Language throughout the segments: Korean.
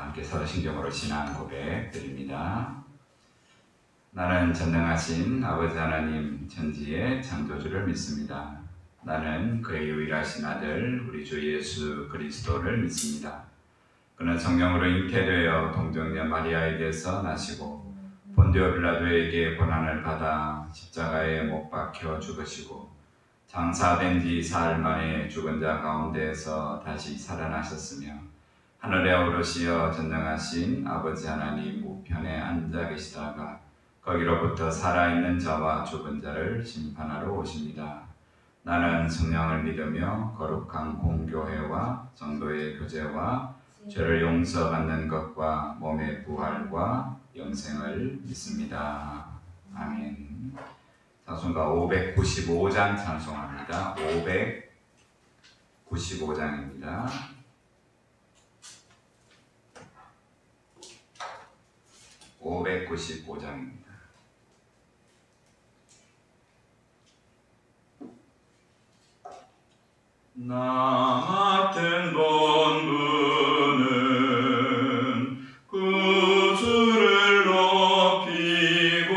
함께 사도신경으로 신앙 고백 드립니다. 나는 전능하신 아버지 하나님 천지의 창조주를 믿습니다. 나는 그의 유일하신 아들 우리 주 예수 그리스도를 믿습니다. 그는 성령으로 잉태되어 동정녀 마리아에게서 나시고 본디오 빌라도에게 고난을 받아 십자가에 못 박혀 죽으시고 장사된 지 사흘 만에 죽은 자 가운데에서 다시 살아나셨으며 하늘에 오르시어 전능하신 아버지 하나님 우편에 앉아 계시다가 거기로부터 살아있는 자와 죽은 자를 심판하러 오십니다. 나는 성령을 믿으며 거룩한 공교회와 성도의 교제와 죄를 용서받는 것과 몸의 부활과 영생을 믿습니다. 아멘. 찬송가 595장 찬송합니다. 595장입니다. 595장입니다. 나 맡은 본분은 구주를 높이고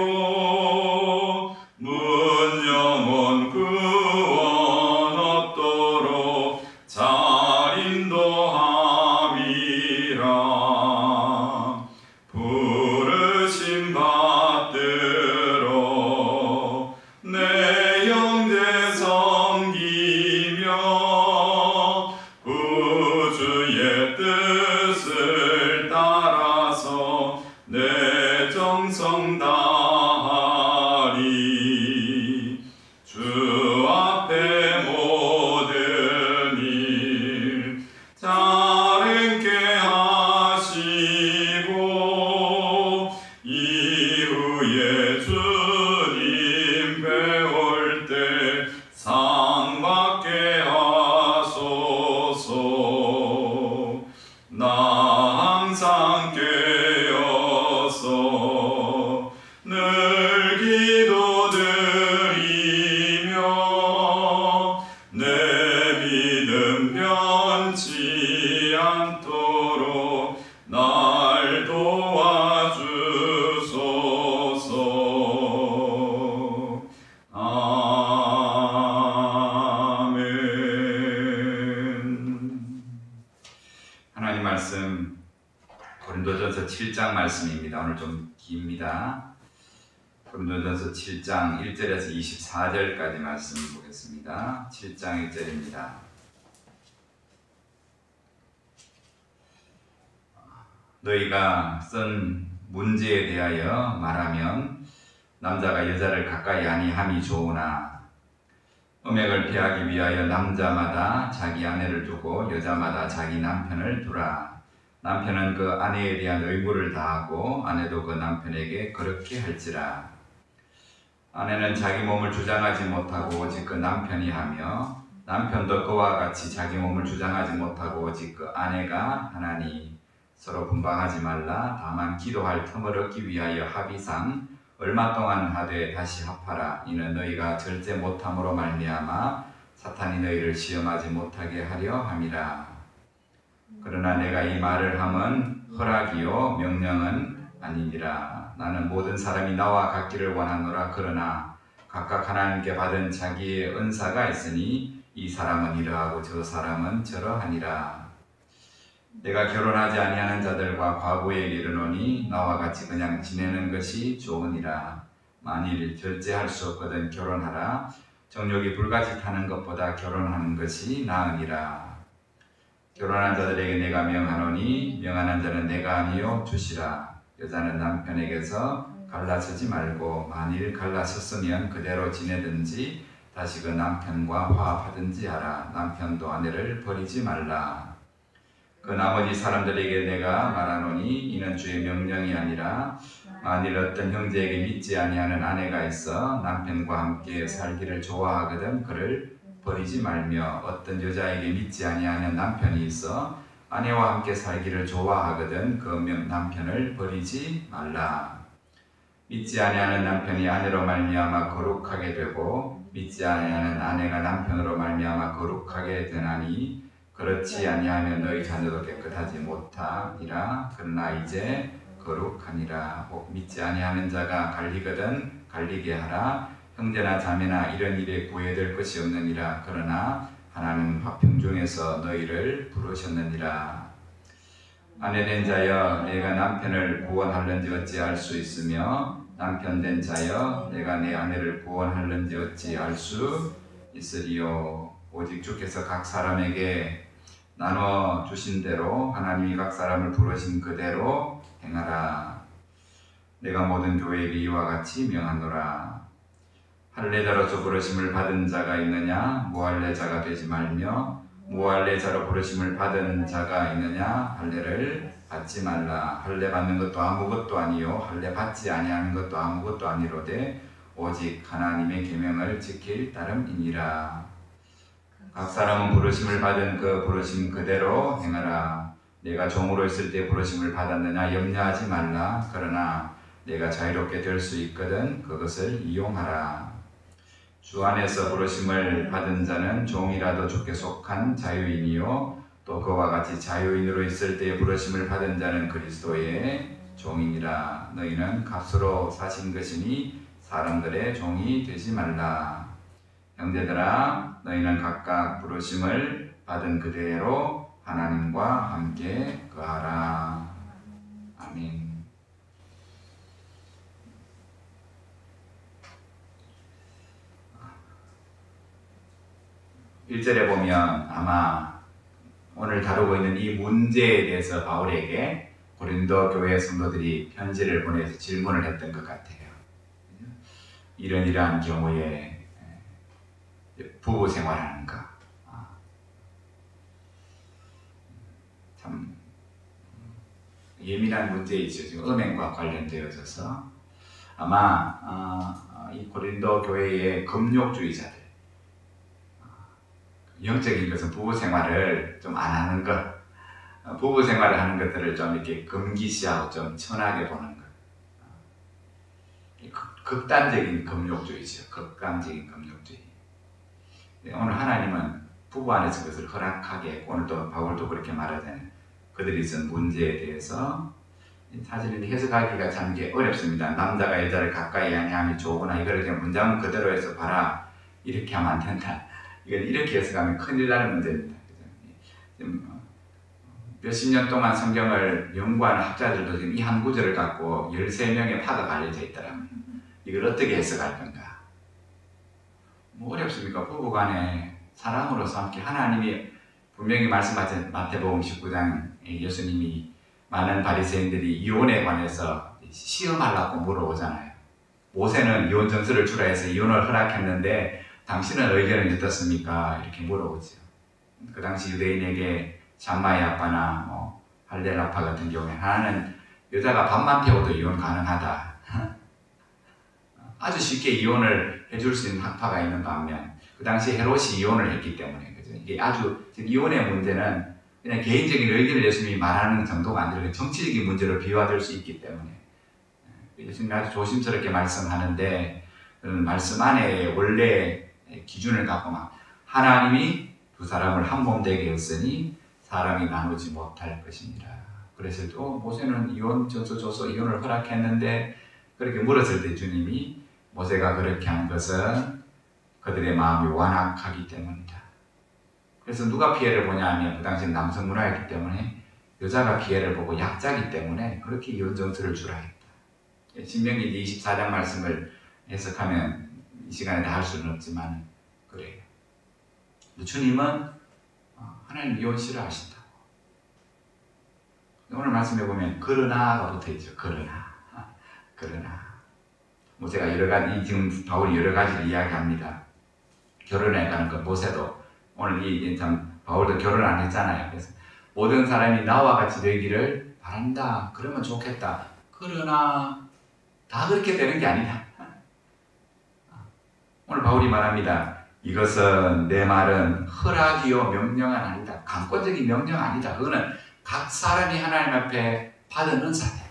문영원 구원 얻도록 잘 인도함이라. 부르심 받들어 내 형제 섬기며 구주의 뜻을 따라서 내 정성 다하리. 주 앞에 모든 일 잘 행케 하시고 이후에 주님 배울 때 상 받게 하소서. 나 항상 깨어서 늘 기도드리며 내 믿음 변치 않도록 날 도와주소서. 아멘. 하나님 말씀 고린도전서 7장 말씀입니다. 오늘 좀 깁니다. 고린도전서 7장 1절에서 24절까지 말씀 보겠습니다. 7장 1절입니다. 너희가 쓴 문제에 대하여 말하면 남자가 여자를 가까이 아니함이 좋으나 음행을 피하기 위하여 남자마다 자기 아내를 두고 여자마다 자기 남편을 두라. 남편은 그 아내에 대한 의무를 다하고 아내도 그 남편에게 그렇게 할지라. 아내는 자기 몸을 주장하지 못하고 오직 그 남편이 하며 남편도 그와 같이 자기 몸을 주장하지 못하고 오직 그 아내가 하나니. 서로 분방하지 말라. 다만 기도할 틈을 얻기 위하여 합의상 얼마 동안 하되 다시 합하라. 이는 너희가 절제 못함으로 말미암아 사탄이 너희를 시험하지 못하게 하려 함이라. 그러나 내가 이 말을 함은 허락이요 명령은 아니니라. 나는 모든 사람이 나와 같기를 원하노라. 그러나 각각 하나님께 받은 자기의 은사가 있으니 이 사람은 이러하고 저 사람은 저러하니라. 내가 결혼하지 아니하는 자들과 과부에게 이르노니 나와 같이 그냥 지내는 것이 좋으니라. 만일 절제할 수 없거든 결혼하라. 정욕이 불같이 타는 것보다 결혼하는 것이 나으니라. 결혼한 자들에게 내가 명하노니 명하는 자는 내가 아니요 주시라. 여자는 남편에게서 갈라서지 말고 만일 갈라섰으면 그대로 지내든지 다시 그 남편과 화합하든지 하라. 남편도 아내를 버리지 말라. 그 나머지 사람들에게 내가 말하노니 이는 주의 명령이 아니라 만일 어떤 형제에게 믿지 아니하는 아내가 있어 남편과 함께 살기를 좋아하거든 그를 버리지 말며 어떤 여자에게 믿지 아니하는 남편이 있어 아내와 함께 살기를 좋아하거든 그 남편을 버리지 말라. 믿지 아니하는 남편이 아내로 말미암아 거룩하게 되고 믿지 아니하는 아내가 남편으로 말미암아 거룩하게 되나니 그렇지 아니하면 너희 자녀도 깨끗하지 못하니라. 그러나 이제 거룩하니라. 혹 믿지 아니하는 자가 갈리거든 갈리게 하라. 형제나 자매나 이런 일에 구애될 것이 없느니라. 그러나 하나님 화평 중에서 너희를 부르셨느니라. 아내된 자여 내가 남편을 구원할는지 어찌 알 수 있으며 남편된 자여 내가 내 아내를 구원할는지 어찌 알 수 있으리요. 오직 주께서 각 사람에게 나눠 주신 대로 하나님이 각 사람을 부르신 그대로 행하라. 내가 모든 교회에게 이와 같이 명하노라. 할례자로서 부르심을 받은 자가 있느냐 무할례자가 되지 말며 무할례자로 부르심을 받은 자가 있느냐 할례를 받지 말라. 할례 받는 것도 아무것도 아니요 할례 받지 아니하는 것도 아무것도 아니로되 오직 하나님의 계명을 지킬 따름이니라. 각 사람은 부르심을 받은 그 부르심 그대로 행하라. 내가 종으로 있을 때 부르심을 받았느냐 염려하지 말라. 그러나 내가 자유롭게 될 수 있거든 그것을 이용하라. 주 안에서 부르심을 받은 자는 종이라도 주께 속한 자유인이요 또 그와 같이 자유인으로 있을 때 부르심을 받은 자는 그리스도의 종이니라. 너희는 값으로 사신 것이니 사람들의 종이 되지 말라. 형제들아 너희는 각각 부르심을 받은 그대로 하나님과 함께 거하라. 아멘. 1절에 보면 아마 오늘 다루고 있는 이 문제에 대해서 바울에게 고린도 교회 성도들이 편지를 보내서 질문을 했던 것 같아요. 이러한 경우에 부부 생활하는 거 참 예민한 문제이죠. 지금 음행과 관련되어져서 아마 이 고린도 교회의 금욕주의자들 영적인 것은 부부 생활을 좀 안 하는 것, 부부 생활을 하는 것들을 좀 이렇게 금기시하고 좀 천하게 보는 것. 극단적인 금욕주의죠. 극단적인 금욕주의. 오늘 하나님은 부부 안에서 그것을 허락하게 했고, 오늘도 바울도 그렇게 말하잖아요. 그들이 있은 문제에 대해서 사실은 해석하기가 참 어렵습니다. 남자가 여자를 가까이 아니함이 좋으나 이걸 그냥 문장 그대로 해서 봐라. 이렇게 하면 안 된다. 이건 이렇게 해석하면 큰일 나는 문제입니다. 몇십 년 동안 성경을 연구하는 학자들도 지금 이 한 구절을 갖고 13명의 파가 갈려져 있더라고요. 이걸 어떻게 해석할 건가? 뭐 어렵습니까? 부부간에 사랑으로서 함께 하나님이 분명히 말씀하신 마태복음 19장 예수님이 많은 바리새인들이 이혼에 관해서 시험하려고 물어보잖아요. 모세는 이혼 점수를 주라 해서 이혼을 허락했는데 당신은 의견은 어떻습니까? 이렇게 물어보죠. 그 당시 유대인에게 잠마의 아빠나 할렐 아빠 같은 경우에 하나는 여자가 밥만 태워도 이혼 가능하다. 아주 쉽게 이혼을 해줄 수 있는 학파가 있는 반면 그 당시 헤롯이 이혼을 했기 때문에 그죠? 이게 아주 이혼의 문제는 그냥 개인적인 의견을 예수님이 말하는 정도가 아니라 정치적인 문제로 비화될 수 있기 때문에 예수님이 아주 조심스럽게 말씀하는데 말씀 안에 원래 기준을 갖고 막 하나님이 두 사람을 한 몸 되게 했으니 사람이 나누지 못할 것입니다. 그래서 또 모세는 이혼 점수 줘서 이혼을 허락했는데 그렇게 물었을 때 주님이 모세가 그렇게 한 것은 그들의 마음이 완악하기 때문이다. 그래서 누가 피해를 보냐 하면 그 당시 남성 문화였기 때문에 여자가 피해를 보고 약자기 때문에 그렇게 이혼 점수를 주라 했다. 신명기 24장 말씀을 해석하면 이 시간에 다 할 수는 없지만 그래요. 주님은 하나님 이혼 싫어하신다고. 오늘 말씀해 보면 그러나가 붙어있죠. 그러나 모세가 여러 가지 지금 바울이 여러 가지를 이야기합니다. 결혼해 가는 것 모세도 오늘 이 참 바울도 결혼 안 했잖아요. 그래서 모든 사람이 나와 같이 되기를 바란다. 그러면 좋겠다. 그러나 다 그렇게 되는 게 아니다. 오늘 바울이 말합니다. 이것은 내 말은 허락이요 명령은 아니다. 강권적인 명령 아니다. 그거는 각 사람이 하나님 앞에 받은 은사다.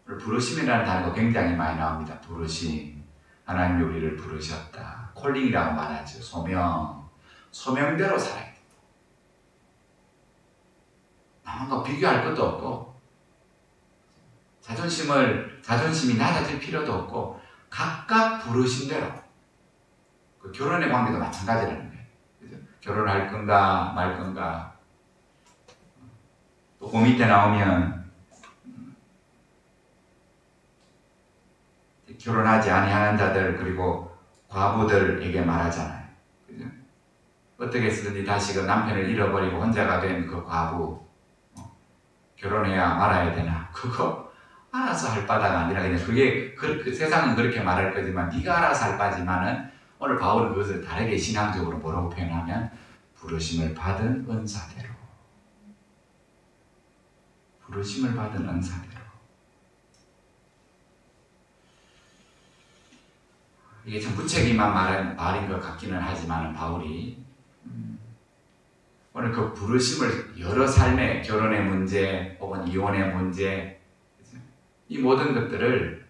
부르심이라는 단어가 굉장히 많이 나옵니다. 부르심. 하나님이 우리를 부르셨다. 콜링이라고 말하죠. 소명대로 살아야 돼. 뭔가 비교할 것도 없고 자존심이 낮아질 필요도 없고 각각 부르신 대로 그 결혼의 관계도 마찬가지라는 거예요. 그죠? 결혼할 건가 말 건가 또 그 밑에 나오면 결혼하지 아니하는 자들 그리고 과부들에게 말하잖아요. 그죠? 어떻게 해서든지 다시 그 남편을 잃어버리고 혼자가 된 그 과부 결혼해야 말아야 되나? 그거 알아서 할 바다가 아니라 그냥 그게 그 세상은 그렇게 말할 거지만 네가 알아서 할 바지만은 오늘 바울은 그것을 다르게 신앙적으로 뭐라고 표현하면 부르심을 받은 은사대로 부르심을 받은 은사대로 이게 참 무책임한 말인 것 같기는 하지만 바울이 오늘 그 부르심을 여러 삶의 결혼의 문제 혹은 이혼의 문제 이 모든 것들을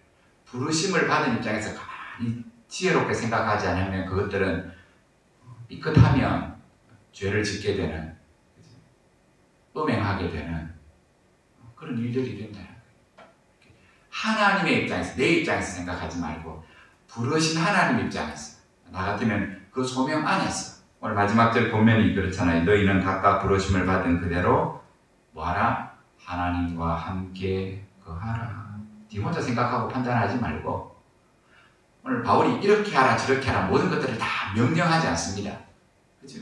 부르심을 받은 입장에서 가만히 지혜롭게 생각하지 않으면 그것들은 삐끗하면 죄를 짓게 되는 음행하게 되는 그런 일들이 된다는 거예요. 하나님의 입장에서 내 입장에서 생각하지 말고 부르신 하나님 입장에서 나 같으면 그 소명 안에서 오늘 마지막 절 본면이 그렇잖아요. 너희는 각각 부르심을 받은 그대로 뭐하라? 하나님과 함께 거하라. 네 혼자 생각하고 판단하지 말고 오늘 바울이 이렇게 하라 저렇게 하라 모든 것들을 다 명령하지 않습니다. 그죠?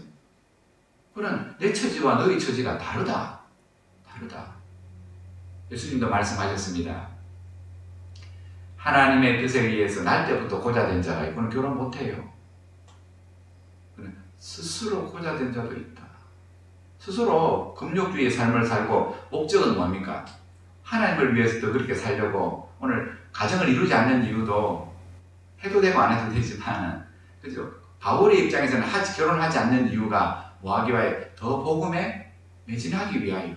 그런 내 처지와 너희 처지가 다르다. 예수님도 말씀하셨습니다. 하나님의 뜻에 의해서 날 때부터 고자된 자가 있고는 결혼 못해요. 스스로 고자된 자도 있다. 스스로 금욕주의의 삶을 살고 목적은 뭡니까? 하나님을 위해서 더 그렇게 살려고 오늘 가정을 이루지 않는 이유도 해도 되고 안 해도 되지만 그죠? 바울의 입장에서는 결혼하지 않는 이유가 뭐하기 위하여? 더 복음에 매진하기 위하여.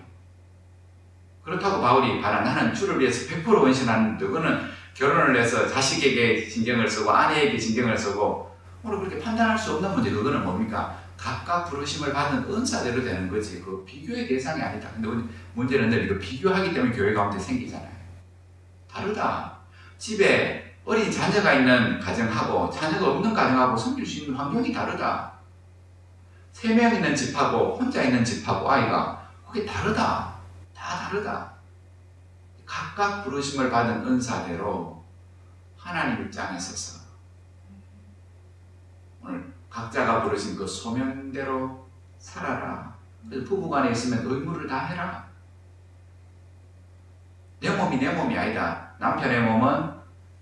그렇다고 바울이 나는 주를 위해서 100% 헌신하는데 그거는 결혼을 해서 자식에게 신경을 쓰고 아내에게 신경을 쓰고 오늘 그렇게 판단할 수 없는 문제. 그거는 뭡니까? 각각 부르심을 받은 은사대로 되는 거지. 그 비교의 대상이 아니다. 근데 문제는 이거 비교하기 때문에 교회 가운데 생기잖아요. 다르다. 집에 어린 자녀가 있는 가정하고 자녀가 없는 가정하고 섬길 수 있는 환경이 다르다. 3명 있는 집하고 혼자 있는 집하고 아이가 그게 다르다. 다 다르다. 각각 부르심을 받은 은사대로 하나님 입장에 서서 오늘 각자가 부르신 그 소명대로 살아라. 부부간에 있으면 의무를 다 해라. 내 몸이 내 몸이 아니다. 남편의 몸은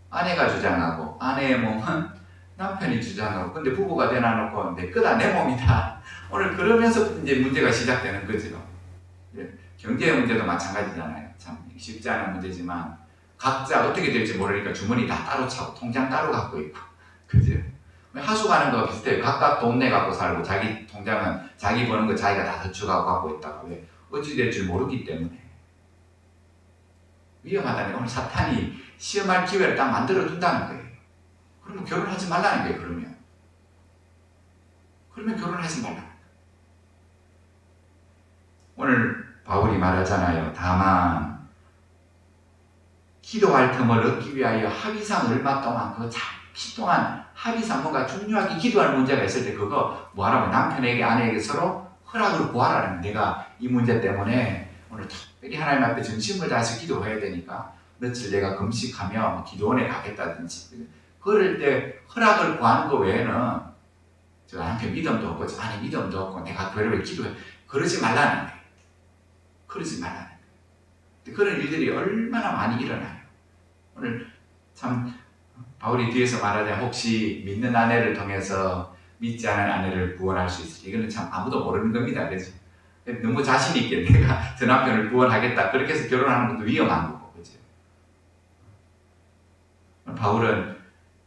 아내가 주장하고 아내의 몸은 남편이 주장하고 근데 부부가 되놔놓고 내 거다 내 몸이다. 오늘 그러면서 이제 문제가 시작되는 거죠. 경제의 문제도 마찬가지잖아요. 참 쉽지 않은 문제지만 각자 어떻게 될지 모르니까 주머니 다 따로 차고 통장 따로 갖고 있고 그죠? 하수가는 거와 비슷해요. 각각 돈 내갖고 살고 자기 통장은 자기 버는 거 자기가 다 저축하고 갖고 있다고. 왜? 어찌 될 줄 모르기 때문에. 위험하다는 게 오늘 사탄이 시험할 기회를 딱 만들어 둔다는 거예요. 그러면 결혼하지 말라는 거예요. 그러면 결혼하지 말라는 거예요. 오늘 바울이 말하잖아요. 다만 기도할 틈을 얻기 위하여 합의상 얼마 동안 그 잠시 동안 합의상 뭔가 중요하게 기도할 문제가 있을 때 그거 뭐하라고 남편에게 아내에게 서로 허락을 구하라는 내가 이 문제 때문에 오늘 특별히 하나님 앞에 전심을 다해서 기도해야 되니까 며칠 내가 금식하며 기도원에 가겠다든지 그럴 때 허락을 구하는 거 외에는 저 남편 믿음도 없고 저 아내 믿음도 없고 내가 교회를 기도해 그러지 말라는 거예요. 그러지 말라는 거예요. 그런 일들이 얼마나 많이 일어나요. 오늘 참 바울이 뒤에서 말하자면 혹시 믿는 아내를 통해서 믿지 않은 아내를 구원할 수 있을지 이거는 참 아무도 모르는 겁니다. 그렇죠? 너무 자신 있게 내가 저 남편을 구원하겠다 그렇게 해서 결혼하는 것도 위험한 거고 그렇죠? 바울은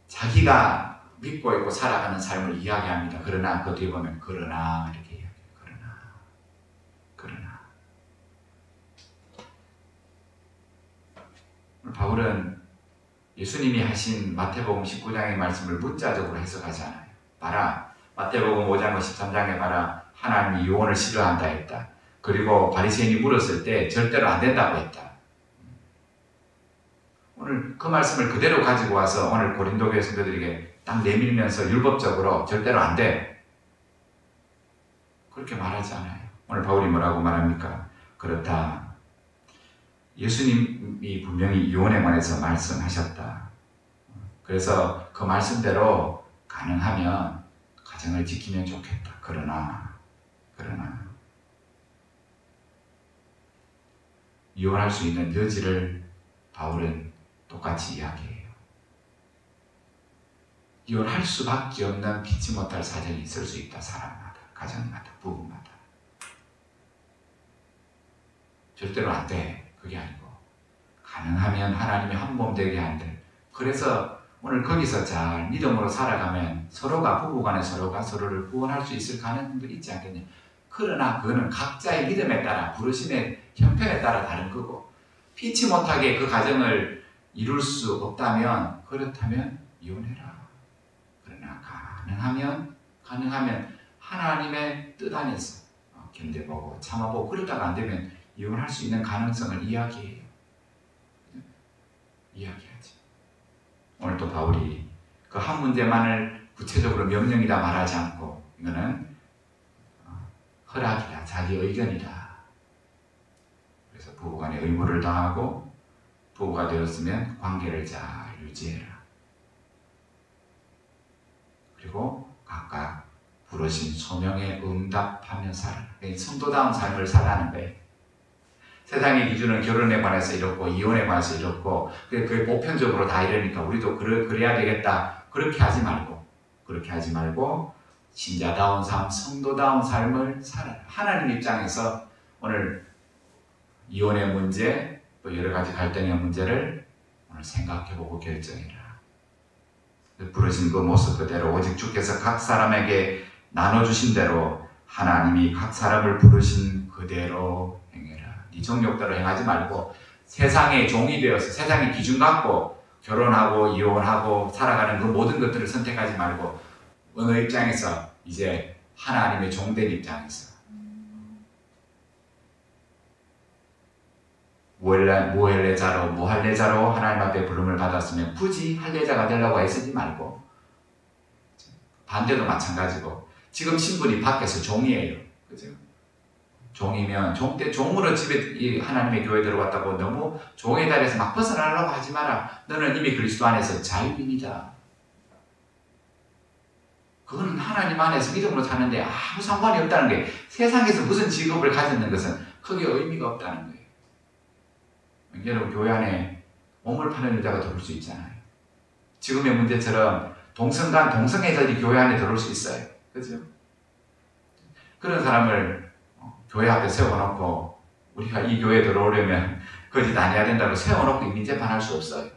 자기가 믿고 있고 살아가는 삶을 이야기합니다. 그러나 그 뒤에 보면 그러나 이렇게 이야기해요. 그러나 바울은 예수님이 하신 마태복음 19장의 말씀을 문자적으로 해석하지 않아요. 봐라 마태복음 5장 13장에 봐라 하나님이 이혼을 싫어한다 했다. 그리고 바리새인이 물었을 때 절대로 안 된다고 했다. 오늘 그 말씀을 그대로 가지고 와서 오늘 고린도 교회 성도들에게 딱 내밀면서 율법적으로 절대로 안 돼. 그렇게 말하지 않아요. 오늘 바울이 뭐라고 말합니까? 그렇다. 예수님이 분명히 이혼에 관해서 말씀하셨다. 그래서 그 말씀대로 가능하면 가정을 지키면 좋겠다. 그러나 이혼할 수 있는 여지를 바울은 똑같이 이야기해요. 이혼할 수밖에 없는 피치 못할 사정이 있을 수 있다. 사람마다, 가정마다, 부부마다. 절대로 안 돼. 그게 아니고 가능하면 하나님이 한 몸 되게 한들. 그래서 오늘 거기서 잘 믿음으로 살아가면 서로가 부부간에 서로가 서로를 구원할 수 있을 가능성도 있지 않겠냐. 그러나 그거는 각자의 믿음에 따라 부르심의 형편에 따라 다른 거고 피치 못하게 그 가정을 이룰 수 없다면 그렇다면 이혼해라. 그러나 가능하면 하나님의 뜻 안에서 견뎌보고 참아보고 그러다가 안 되면 이혼할 수 있는 가능성을 이야기해요. 이야기하지. 오늘 또 바울이 그 한 문제만을 구체적으로 명령이다 말하지 않고 이거는 허락이다, 자기 의견이다. 그래서 부부간에 의무를 다하고 부부가 되었으면 관계를 잘 유지해라. 그리고 각각 부르신 소명에 응답하며 살아라. 성도다운 삶을 살아가는 거예요. 세상의 기준은 결혼에 관해서 이렇고 이혼에 관해서 이렇고 그게 보편적으로 다 이러니까 우리도 그래야 되겠다. 그렇게 하지 말고 신자다운 삶, 성도다운 삶을 살아라. 하나님 입장에서 오늘 이혼의 문제, 또 여러 가지 갈등의 문제를 오늘 생각해보고 결정해라. 부르신 그 모습 그대로 오직 주께서 각 사람에게 나눠주신 대로 하나님이 각 사람을 부르신 그대로 행해라. 네 정욕대로 행하지 말고 세상의 종이 되어서 세상의 기준 갖고 결혼하고 이혼하고 살아가는 그 모든 것들을 선택하지 말고 어느 입장에서 이제 하나님의 종된 입장에서 무할례자로 하나님 앞에 부름을 받았으면 굳이 할례자가 되려고 애쓰지 말고 반대도 마찬가지고 지금 신분이 밖에서 종이에요. 그죠? 종이면 종으로 집에 하나님의 교회 들어왔다고 너무 종의 자리에서 막 벗어나려고 하지 마라. 너는 이미 그리스도 안에서 자유인이다. 그거는 하나님 안에서 믿음으로 사는데 아무 상관이 없다는 게 세상에서 무슨 직업을 가졌는 것은 크게 의미가 없다는 거예요. 여러분 교회 안에 몸을 파는 여자가 들어올 수 있잖아요. 지금의 문제처럼 동성애자들이 교회 안에 들어올 수 있어요. 그죠? 그런 사람을 교회 앞에 세워놓고 우리가 이 교회에 들어오려면 거짓 안 해야 된다고 세워놓고 이민 재판할 수 없어요.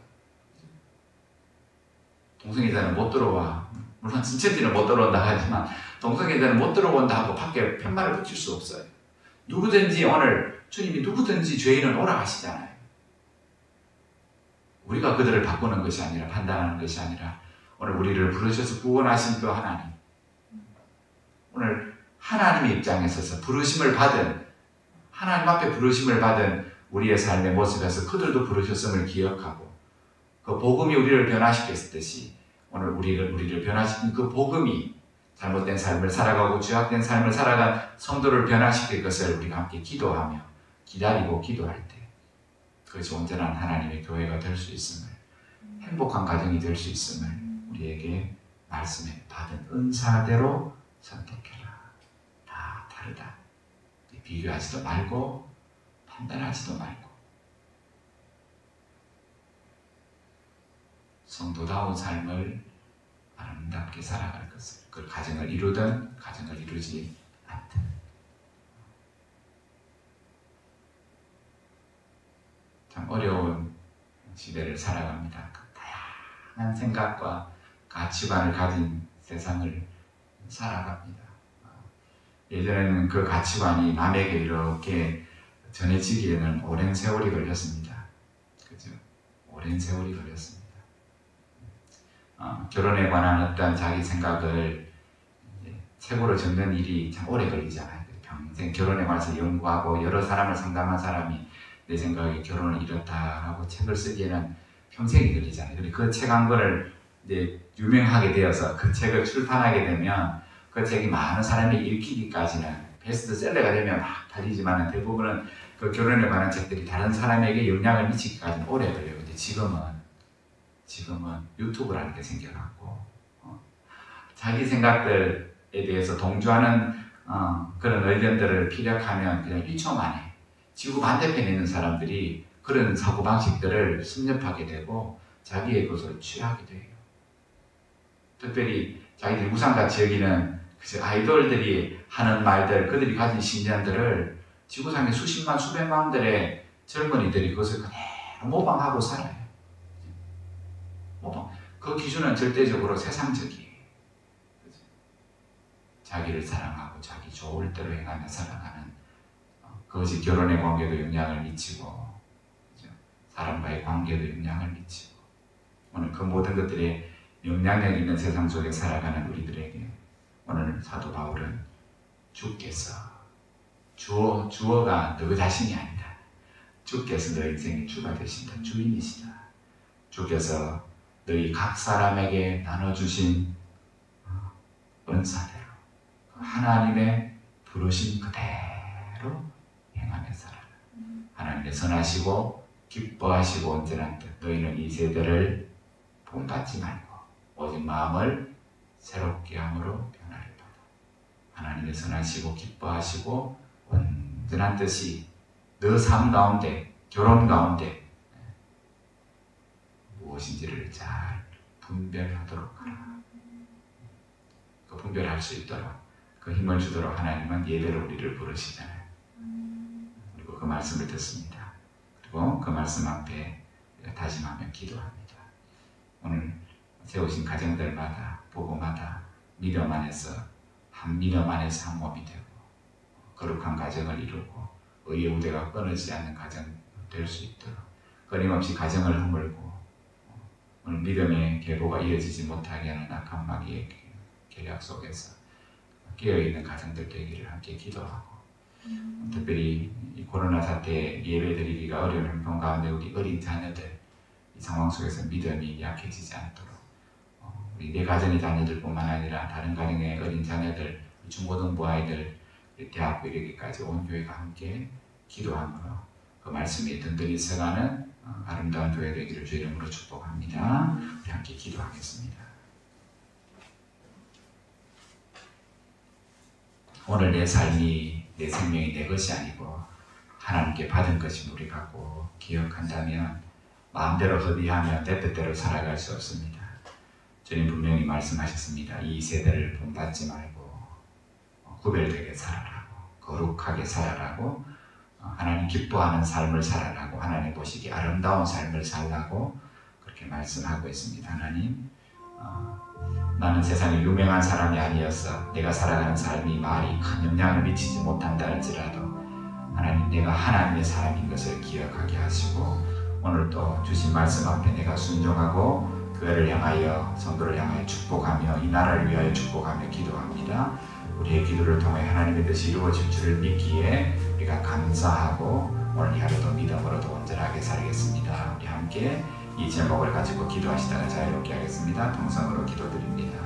동성애자는 못 들어와. 물론 진천지는 못 들어온다 하지만 동성애자는 못 들어온다 하고 밖에 팻말을 붙일 수 없어요. 누구든지 오늘 주님이 누구든지 죄인은 오라 하시잖아요. 우리가 그들을 바꾸는 것이 아니라 판단하는 것이 아니라 오늘 우리를 부르셔서 구원하신 그 하나님, 오늘 하나님의 입장에 서서 부르심을 받은 하나님 앞에 부르심을 받은 우리의 삶의 모습에서 그들도 부르셨음을 기억하고 그 복음이 우리를 변화시켰듯이 오늘 우리를 변화시킨 그 복음이 잘못된 삶을 살아가고 죄악된 삶을 살아간 성도를 변화시킬 것을 우리가 함께 기도하며 기다리고 기도할 때 그것이 온전한 하나님의 교회가 될 수 있음을, 행복한 가정이 될 수 있음을 우리에게 말씀해 받은 은사대로 선택해라. 다 다르다. 비교하지도 말고 판단하지도 말고 성도다운 삶을 아름답게 살아갈 것을, 그 가정을 이루든 가정을 이루지 않든. 참 어려운 시대를 살아갑니다. 다양한 생각과 가치관을 가진 세상을 살아갑니다. 예전에는 그 가치관이 남에게 이렇게 전해지기에는 오랜 세월이 걸렸습니다. 그죠? 오랜 세월이 걸렸습니다. 결혼에 관한 어떤 자기 생각을 책으로 적는 일이 참 오래 걸리잖아요. 평생 결혼에 관해서 연구하고 여러 사람을 상담한 사람이 내 생각에 결혼을 이뤘다라고 책을 쓰기에는 평생이 걸리잖아요. 근데 그 책 한 권을 이제 유명하게 되어서 그 책을 출판하게 되면 그 책이 많은 사람이 읽히기까지는 베스트셀러가 되면 막 팔리지만 대부분은 그 결혼에 관한 책들이 다른 사람에게 영향을 미치기까지는 오래 걸려요. 근데 지금은 유튜브라는 게 생겨갖고 자기 생각들에 대해서 동조하는 그런 의견들을 피력하면 그냥 1초 만에 지구 반대편에 있는 사람들이 그런 사고방식들을 습렵하게 되고 자기의 것으로 취하게 돼요. 특별히 자기들이 우상같이 여기는 아이돌들이 하는 말들, 그들이 가진 신념들을 지구상의 수십만, 수백만들의 젊은이들이 그것을 그대로 모방하고 살아요. 모방. 그 기준은 절대적으로 세상적이에요. 자기를 사랑하고 자기 좋을 대로 행하며 살아가는 그것이 결혼의 관계도 영향을 미치고 사람과의 관계도 영향을 미치고 오늘 그 모든 것들이 영향력 있는 세상 속에 살아가는 우리들에게 오늘 사도 바울은 주께서 주어가 너 자신이 아니다. 주께서 너 인생의 주가 되신다. 주인이시다. 주께서 너희 각 사람에게 나눠주신 은사대로 하나님의 부르심 그대로 행하며 살아라. 하나님의 선하시고 기뻐하시고 온전한 뜻 너희는 이 세대를 본받지 말고 오직 마음을 새롭게 함으로 변화를 받아. 하나님의 선하시고 기뻐하시고 온전한 뜻이 너 삶 가운데 결혼 가운데 무엇인지를 잘 분별하도록 하라. 그 분별할 수 있도록 그 힘을 주도록 하나님은 예배로 우리를 부르시잖아요. 그리고 그 말씀을 듣습니다. 그리고 그 말씀 앞에 다짐하며 기도합니다. 오늘 세우신 가정들마다 부부마다 믿음 안에서 한 믿음 안에서 한 몸이 되고 거룩한 가정을 이루고 의의 우대가 끊어지지 않는 가정 될 수 있도록 끊임없이 가정을 허물고 오늘 믿음의 계보가 이어지지 못하게 하는 악한 마귀의 계략 속에서 깨어있는 가정들 되기를 함께 기도하고 특별히 이 코로나 사태에 예배드리기가 어려운 형편 가운데 우리 어린 자녀들 이 상황 속에서 믿음이 약해지지 않도록 우리 내 가정의 자녀들뿐만 아니라 다른 가정의 어린 자녀들 중고등부 아이들 대학교 이르기까지 온 교회가 함께 기도함으로 그 말씀이 든든히 서가는 아름다운 교회 되기를 주의 이름으로 축복합니다. 우리 함께 기도하겠습니다. 오늘 내 삶이 내 생명이 내 것이 아니고 하나님께 받은 것이 우리라고 기억한다면 마음대로 허비하며 내 뜻대로 살아갈 수 없습니다. 주님 분명히 말씀하셨습니다. 이 세대를 본받지 말고 구별되게 살아라고 거룩하게 살아라고 하나님 기뻐하는 삶을 살아라고 하나님 보시기 아름다운 삶을 살라고 그렇게 말씀하고 있습니다. 하나님 나는 세상에 유명한 사람이 아니어서 내가 살아가는 삶이 말이 큰 영향을 미치지 못한다 할지라도 하나님 내가 하나님의 사람인 것을 기억하게 하시고 오늘 또 주신 말씀 앞에 내가 순종하고 교회를 향하여 성도를 향하여 축복하며 이 나라를 위하여 축복하며 기도합니다. 우리의 기도를 통해 하나님의 뜻이 이루어질 줄을 믿기에 우리가 감사하고 오늘 하루도 믿음으로도 온전하게 살겠습니다. 우리 함께 이 제목을 가지고 기도하시다가 자유롭게 하겠습니다. 통성으로 기도드립니다.